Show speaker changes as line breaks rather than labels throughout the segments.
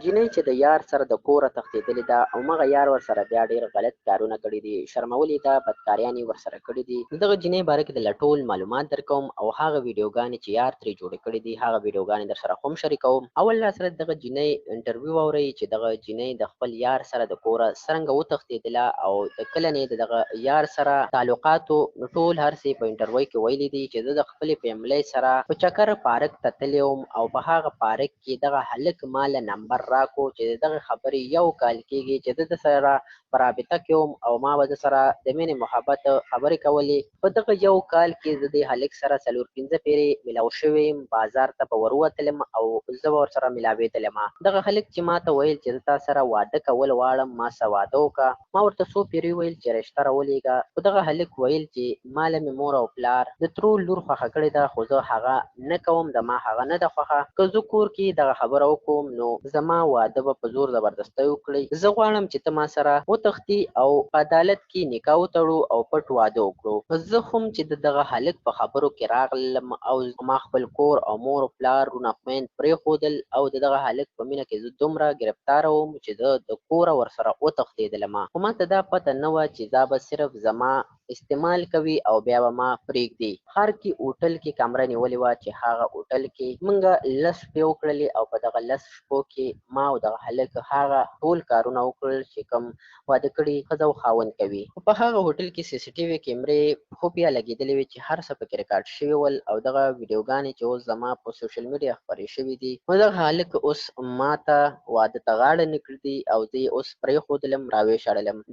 جینۍ چې د یار سره د کوره تښتېدلې ده او مغه یار ورسره بیا ډېر غلط کارونه کړي دي، شرمولې ده، بدکاریان یې ورسره کړي دي. د دغه جینۍ باره کې د ټول معلومات درکوم او هغه ویډیوګانې چې یار ترې جوړې کړي دي هغه ویډیوګانې در سره هم شریکوم. اول سره دغه جینۍ انټرویو واورئ چې دغه جینۍ د خپل یار سره د کوره څرنګه وتښتېدله او د کله نه د دغه یار سره تعلقاتو ټول هر څه په انټرویو کې ویلي دي چې زه د خپلې فیملۍ سره په چکر پارک ته تللی وم او په هغه پارک کې دغه هلک ماله نمبر راکو چې دغه خبرې یو کال کېږي چې د سره په رابطه کې وم او ما به د سره د مینې محبت خبرې کولې. په دغه یو کال کې زه د هلک سره څلور پنځه پیرې ملاو شوی یم، بازار ته به وروتلم او زه به ورسره ملاوېدلم. دغه هلک چې ما ته ویل چې زه تا سره واده کول غواړم، ما سره واده وکړه. ما ورته څو پیرې ویل چې رشته راولېږه، خو دغه هلک ویل چې ما له مې مور او پلار د ترور لور خوښه کړې ده، خو زه هغه نه کوم، د ما هغه نه ده خوښه. که زه کور کې دغه خبره وکړم نو زما واده به په زور زبردستۍ وکړي. زه غواړم چې ته ما سره وتښتي او په عدالت کې نکاح وتړو او پټ واده وکړو. زه هم چې د دغه هلک په خبرو کې راغلم او ما خپل کور او مور او پلار رونه خویند پرېښودل او د دغه هلک په مینه کې زه دومره ګرفتاره وم چې زه د کوره ورسره وتښتېدلم. خو ما ته دا پته نه وه چې دا به صرف زما استعمال کوي او بیا به ما پرېږدي. ښار کې هوټل کې کمره نیولې وه چې هغه هوټل کې مونږ 10 شپې وکړلې او په دغه 10 شپو کې ما او دغه هلک هغه ټول کارونه وکړل چې کوم واده کړي ښځه او خاوند کوي. په هغه هوټل کې سی سی ټي وي کیمرې خو بیا لګېدلې وې چې هر څه پکې ریکارډ شوي ول او دغه ویډیوګانې چې اوس زما په سوشل میډیا خپرې شوي دي. نو دغه هلک اوس ما ته واده ته غاړه نه ږدي او زه یې اوس پرېښودلم، راویې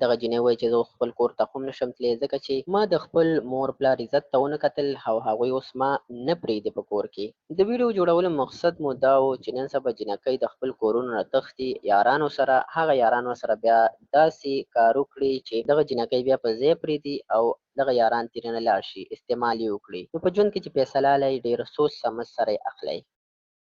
دغه جینۍ وایي چې زه خپل کور ته هم نشم تللی ځکه چې ما د خپل مور پلار عزت ته ونه کتل او هغوی اوس ما نه پرېږدي په کور کې. د ویډیو جوړولو مقصد مو دا و چې نن سبا جینکۍ د خپل کورونو نه تښتي یارانو سره، هغه یارانو سره بیا داسې کار وکړي چې دغه جینکۍ بیا په ځای پرېږدي او دغه یاران ترېنه لاړ شي، استعمال یې وکړي. نو په ژوند کې چې فیصله اخلئ ډېر سوچ سمج سره یې اخلئ.